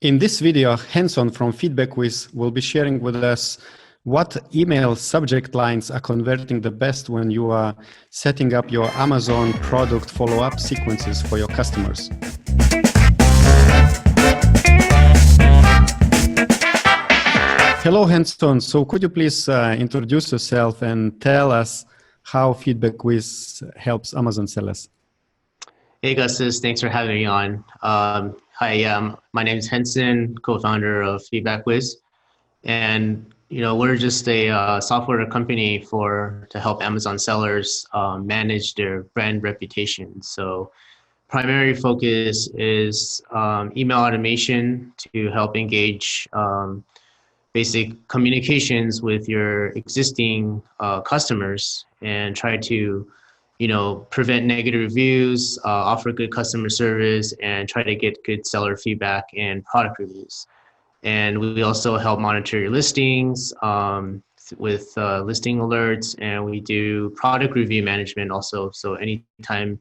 In this video, Henson from FeedbackWhiz will be sharing with us what email subject lines are converting the best when you are setting up your Amazon product follow-up sequences for your customers. Hello, Henson. So could you please introduce yourself and tell us how FeedbackWhiz helps Amazon sellers? Hey, Gustus. Thanks for having me on. Hi, my name is Henson, co-founder of FeedbackWhiz. And, we're just a software company to help Amazon sellers manage their brand reputation. So primary focus is email automation to help engage basic communications with your existing customers and try to prevent negative reviews, offer good customer service, and try to get good seller feedback and product reviews. And we also help monitor your listings with listing alerts, and we do product review management also. So anytime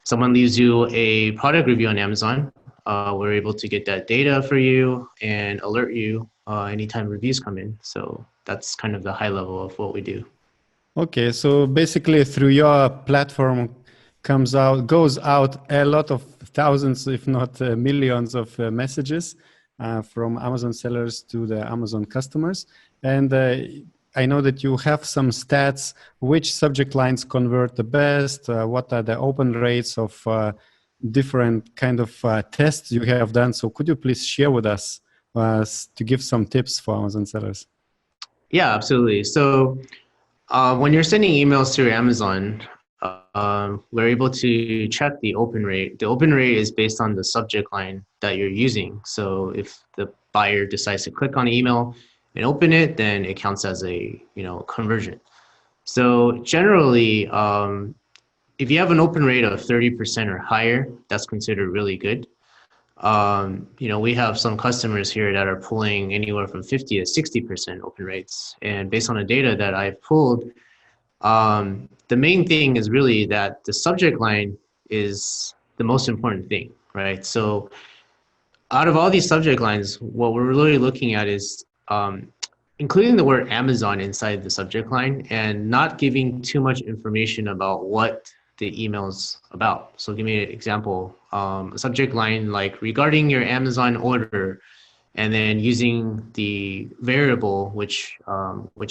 someone leaves you a product review on Amazon, we're able to get that data for you and alert you anytime reviews come in. So that's kind of the high level of what we do. Okay, so basically through your platform goes out a lot of thousands, if not millions of messages from Amazon sellers to the Amazon customers. And I know that you have some stats, which subject lines convert the best, what are the open rates of different kind of tests you have done. So could you please share with us to give some tips for Amazon sellers? Yeah, absolutely. So when you're sending emails through Amazon, we're able to check the open rate. The open rate is based on the subject line that you're using. So if the buyer decides to click on the email and open it, then it counts as a conversion. So generally, if you have an open rate of 30% or higher, that's considered really good. We have some customers here that are pulling anywhere from 50 to 60% open rates. And based on the data that I've pulled, the main thing is really that the subject line is the most important thing, right? So out of all these subject lines, what we're really looking at is including the word Amazon inside the subject line and not giving too much information about what the email's about. So give me an example, a subject line like regarding your Amazon order, and then using the variable, which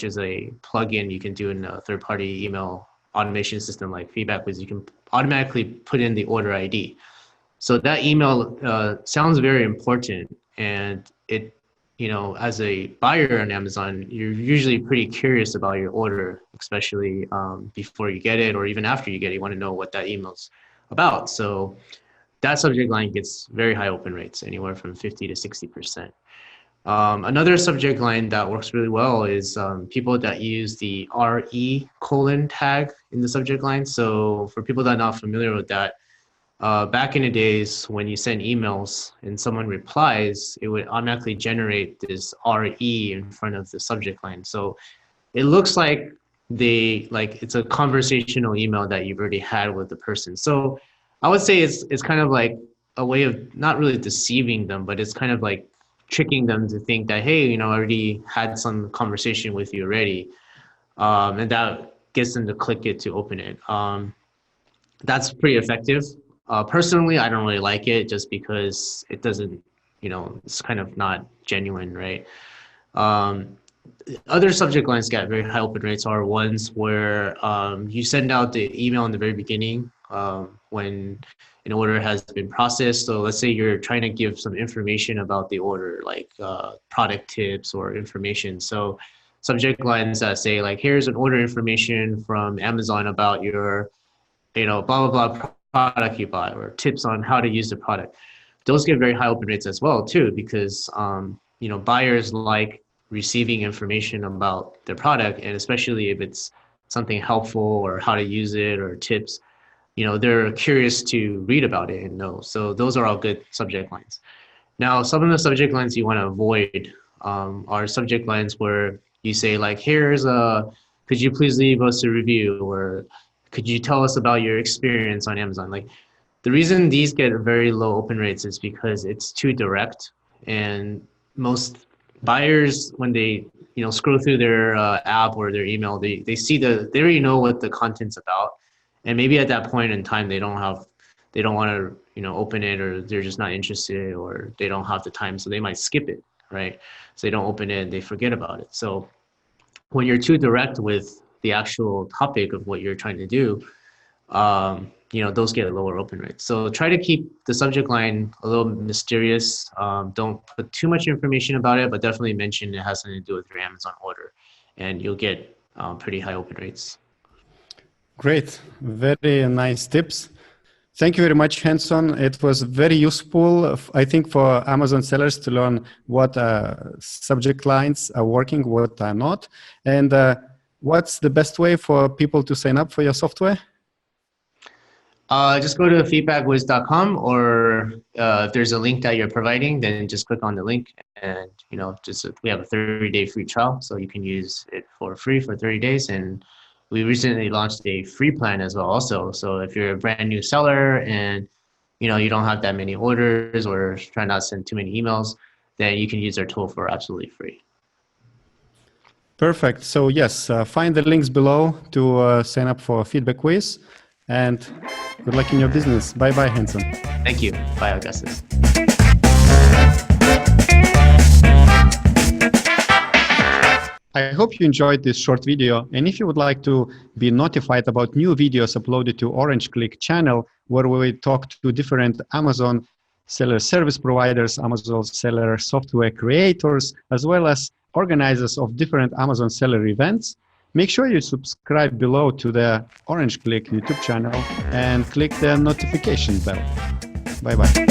is a plugin you can do in a third-party email automation system like FeedbackWhiz. You can automatically put in the order ID. So that email sounds very important, and it, as a buyer on Amazon, you're usually pretty curious about your order, especially before you get it or even after you get it. You want to know what that email's about. So that subject line gets very high open rates, anywhere from 50 to 60%. Another subject line that works really well is people that use the RE : tag in the subject line. So for people that are not familiar with that, back in the days when you send emails and someone replies, it would automatically generate this RE in front of the subject line. So it looks like it's a conversational email that you've already had with the person. So I would say it's kind of like a way of not really deceiving them, but it's kind of like tricking them to think that, hey, I already had some conversation with you already. And that gets them to click it to open it. That's pretty effective. Personally, I don't really like it just because it doesn't, it's kind of not genuine, right? Other subject lines get very high open rates are ones where you send out the email in the very beginning when an order has been processed. So let's say you're trying to give some information about the order, like product tips or information. So subject lines that say like, here's an order information from Amazon about your, blah, blah, blah product you buy, or tips on how to use the product. Those get very high open rates as well too, because buyers like receiving information about their product, and especially if it's something helpful or how to use it or tips, they're curious to read about it and know. So those are all good subject lines. Now, some of the subject lines you want to avoid are subject lines where you say like, could you please leave us a review, or could you tell us about your experience on Amazon? Like, the reason these get very low open rates is because it's too direct And most buyers, when they scroll through their app or their email, they see they already know what the content's about, and maybe at that point in time they don't want to open it, or they're just not interested, or they don't have the time, so they might skip it, right? So they don't open it and they forget about it. So when you're too direct with the actual topic of what you're trying to do, those get lower open rates. So try to keep the subject line a little mysterious. Don't put too much information about it, but definitely mention it has something to do with your Amazon order, and you'll get pretty high open rates. Great, very nice tips. Thank you very much, Henson. It was very useful, I think, for Amazon sellers to learn what subject lines are working, what are not. And what's the best way for people to sign up for your software? Just go to feedbackwhiz.com, or if there's a link that you're providing, then just click on the link, and we have a 30-day free trial, so you can use it for free for 30 days. And we recently launched a free plan as well also. So if you're a brand new seller and you don't have that many orders, or try not to send too many emails, then you can use our tool for absolutely free. Perfect. So yes, find the links below to sign up for FeedbackWhiz, and good luck in your business. Bye-bye, Henson. Thank you. Bye, Augustus. I hope you enjoyed this short video, and if you would like to be notified about new videos uploaded to Orange Klik channel, where we talk to different Amazon seller service providers, Amazon seller software creators, as well as organizers of different Amazon seller events, make sure you subscribe below to the Orange Klik YouTube channel and click the notification bell. Bye-bye.